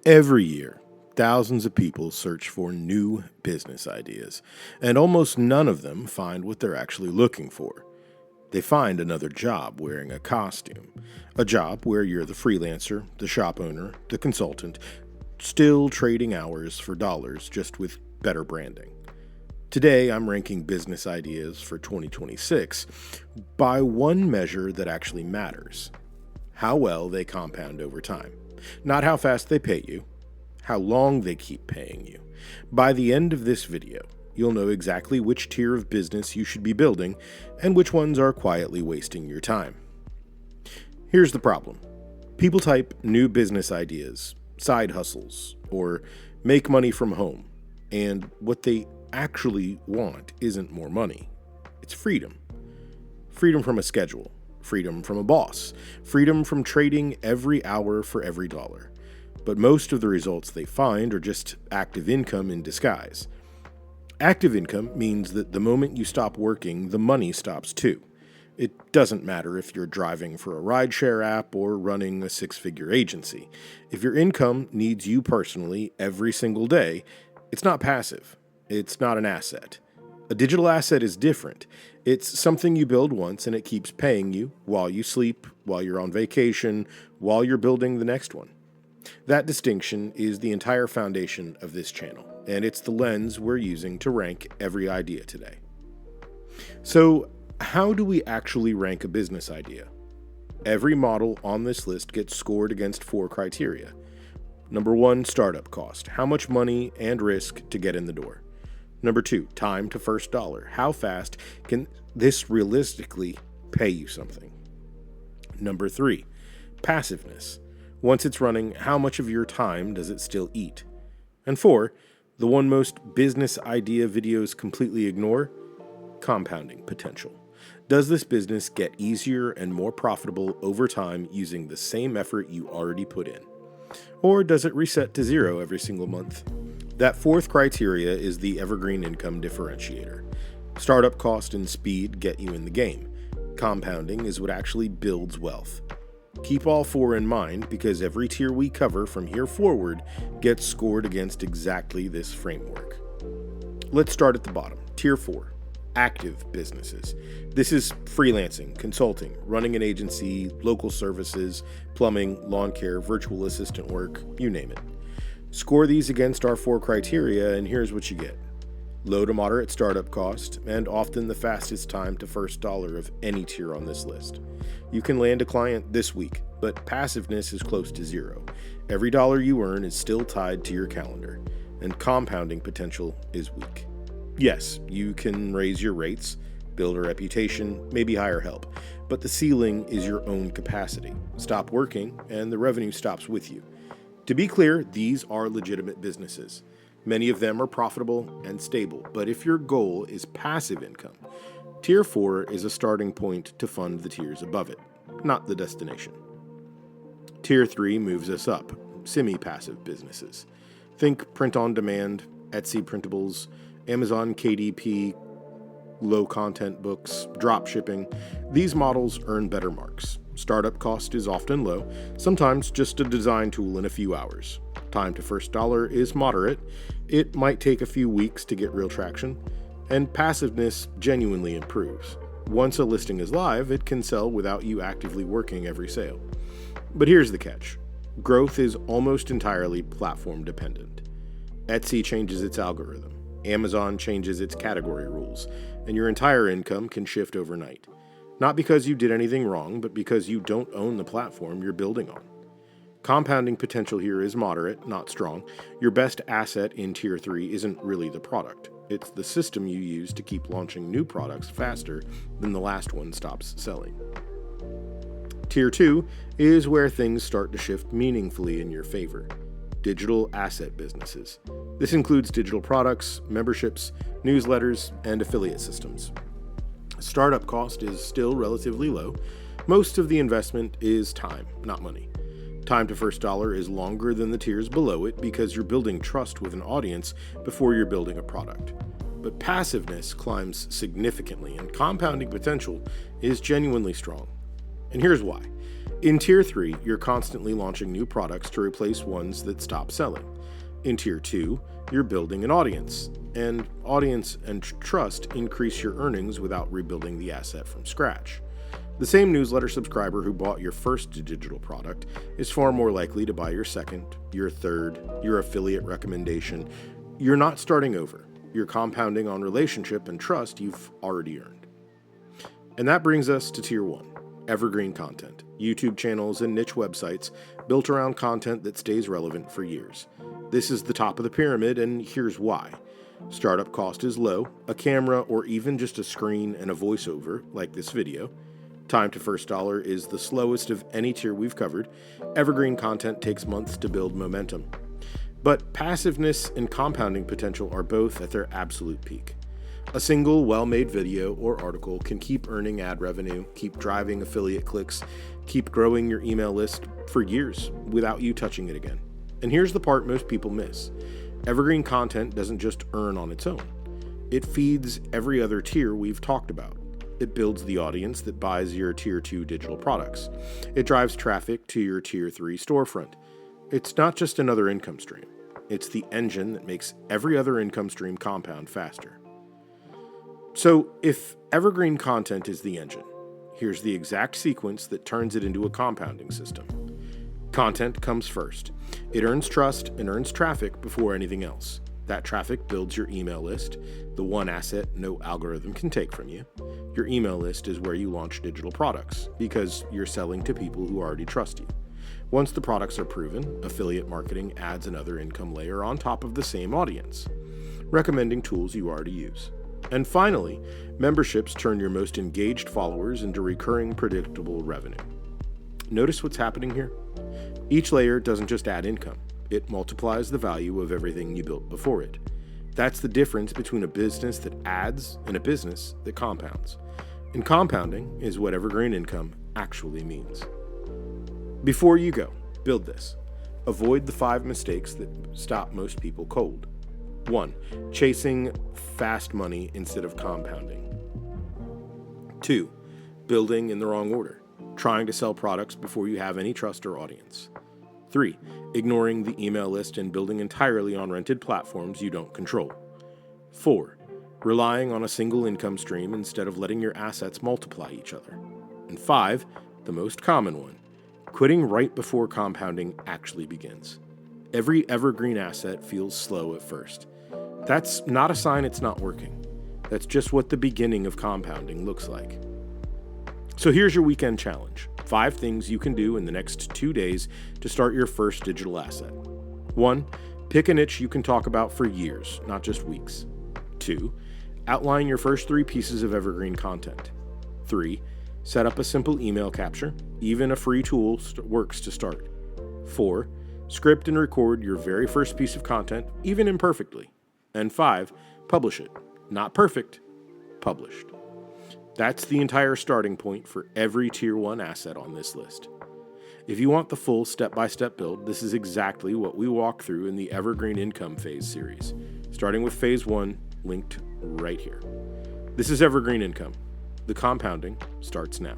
Every year, thousands of people search for new business ideas, and almost none of them find what they're actually looking for. They find another job wearing a costume, a job where you're the freelancer, the shop owner, the consultant, still trading hours for dollars just with better branding. Today, I'm ranking business ideas for 2026 by one measure that actually matters: how well they compound over time. Not how fast they pay you, how long they keep paying you. By the end of this video, you'll know exactly which tier of business you should be building and which ones are quietly wasting your time. Here's the problem. People type new business ideas, side hustles, or make money from home, and what they actually want isn't more money. It's freedom. Freedom from a schedule. Freedom from a boss, freedom from trading every hour for every dollar. But most of the results they find are just active income in disguise. Active income means that the moment you stop working, the money stops too. It doesn't matter if you're driving for a rideshare app or running a six-figure agency. If your income needs you personally every single day, it's not passive. It's not an asset. A digital asset is different. It's something you build once and it keeps paying you while you sleep, while you're on vacation, while you're building the next one. That distinction is the entire foundation of this channel, and it's the lens we're using to rank every idea today. So, how do we actually rank a business idea? Every model on this list gets scored against 4 criteria. Number 1, startup cost. How much money and risk to get in the door? Number 2, time to first dollar. How fast can this realistically pay you something? Number 3, passiveness. Once it's running, how much of your time does it still eat? And 4, the one most business idea videos completely ignore: compounding potential. Does this business get easier and more profitable over time using the same effort you already put in? Or does it reset to 0 every single month? That 4th criteria is the Evergreen income differentiator. Startup cost and speed get you in the game. Compounding is what actually builds wealth. Keep all 4 in mind because every tier we cover from here forward gets scored against exactly this framework. Let's start at the bottom. Tier 4, active businesses. This is freelancing, consulting, running an agency, local services, plumbing, lawn care, virtual assistant work, you name it. Score these against our 4 criteria, and here's what you get. Low to moderate startup cost, and often the fastest time to first dollar of any tier on this list. You can land a client this week, but passiveness is close to 0. Every dollar you earn is still tied to your calendar, and compounding potential is weak. Yes, you can raise your rates, build a reputation, maybe hire help, but the ceiling is your own capacity. Stop working, and the revenue stops with you. To be clear, these are legitimate businesses. Many of them are profitable and stable, but if your goal is passive income, Tier 4 is a starting point to fund the tiers above it, not the destination. Tier 3 moves us up, semi-passive businesses. Think print-on-demand, Etsy printables, Amazon KDP, low-content books, drop shipping. These models earn better marks. Startup cost is often low, sometimes just a design tool in a few hours. Time to first dollar is moderate. It might take a few weeks to get real traction, and passiveness genuinely improves. Once a listing is live, it can sell without you actively working every sale. But here's the catch. Growth is almost entirely platform dependent. Etsy changes its algorithm. Amazon changes its category rules, and your entire income can shift overnight. Not because you did anything wrong, but because you don't own the platform you're building on. Compounding potential here is moderate, not strong. Your best asset in Tier 3 isn't really the product. It's the system you use to keep launching new products faster than the last one stops selling. Tier 2 is where things start to shift meaningfully in your favor. Digital asset businesses. This includes digital products, memberships, newsletters, and affiliate systems. Startup cost is still relatively low. Most of the investment is time, not money. Time to first dollar is longer than the tiers below it because you're building trust with an audience before you're building a product. But passiveness climbs significantly, and compounding potential is genuinely strong. And here's why. In Tier 3, you're constantly launching new products to replace ones that stop selling. In Tier 2, you're building an audience, and audience and trust increase your earnings without rebuilding the asset from scratch. The same newsletter subscriber who bought your first digital product is far more likely to buy your second, your third, your affiliate recommendation. You're not starting over. You're compounding on relationship and trust you've already earned. And that brings us to Tier 1, Evergreen content, YouTube channels and niche websites built around content that stays relevant for years. This is the top of the pyramid, and here's why. Startup cost is low, a camera or even just a screen and a voiceover, like this video. Time to first dollar is the slowest of any tier we've covered. Evergreen content takes months to build momentum. But passiveness and compounding potential are both at their absolute peak. A single well-made video or article can keep earning ad revenue, keep driving affiliate clicks, keep growing your email list for years without you touching it again. And here's the part most people miss. Evergreen content doesn't just earn on its own. It feeds every other tier we've talked about. It builds the audience that buys your Tier 2 digital products. It drives traffic to your Tier 3 storefront. It's not just another income stream. It's the engine that makes every other income stream compound faster. So, if evergreen content is the engine, here's the exact sequence that turns it into a compounding system. Content comes first. It earns trust and earns traffic before anything else. That traffic builds your email list, the one asset no algorithm can take from you. Your email list is where you launch digital products because you're selling to people who already trust you. Once the products are proven, affiliate marketing adds another income layer on top of the same audience, recommending tools you already use. And finally, memberships turn your most engaged followers into recurring, predictable revenue. Notice what's happening here? Each layer doesn't just add income, it multiplies the value of everything you built before it. That's the difference between a business that adds and a business that compounds. And compounding is what evergreen income actually means. Before you go, build this. Avoid the 5 mistakes that stop most people cold. 1. Chasing fast money instead of compounding. 2. Building in the wrong order. Trying to sell products before you have any trust or audience. 3. Ignoring the email list and building entirely on rented platforms you don't control. 4. Relying on a single income stream instead of letting your assets multiply each other. And 5, the most common one, quitting right before compounding actually begins. Every evergreen asset feels slow at first. That's not a sign it's not working. That's just what the beginning of compounding looks like. So here's your weekend challenge. 5 things you can do in the next 2 days to start your first digital asset. 1. Pick a niche you can talk about for years, not just weeks. 2. Outline your first 3 pieces of evergreen content. 3. Set up a simple email capture. Even a free tool works to start. 4. Script and record your very first piece of content, even imperfectly. And 5. Publish it. Not perfect, published. That's the entire starting point for every Tier 1 asset on this list. If you want the full step-by-step build, this is exactly what we walk through in the Evergreen Income Phase series, starting with Phase 1, linked right here. This is Evergreen Income. The compounding starts now.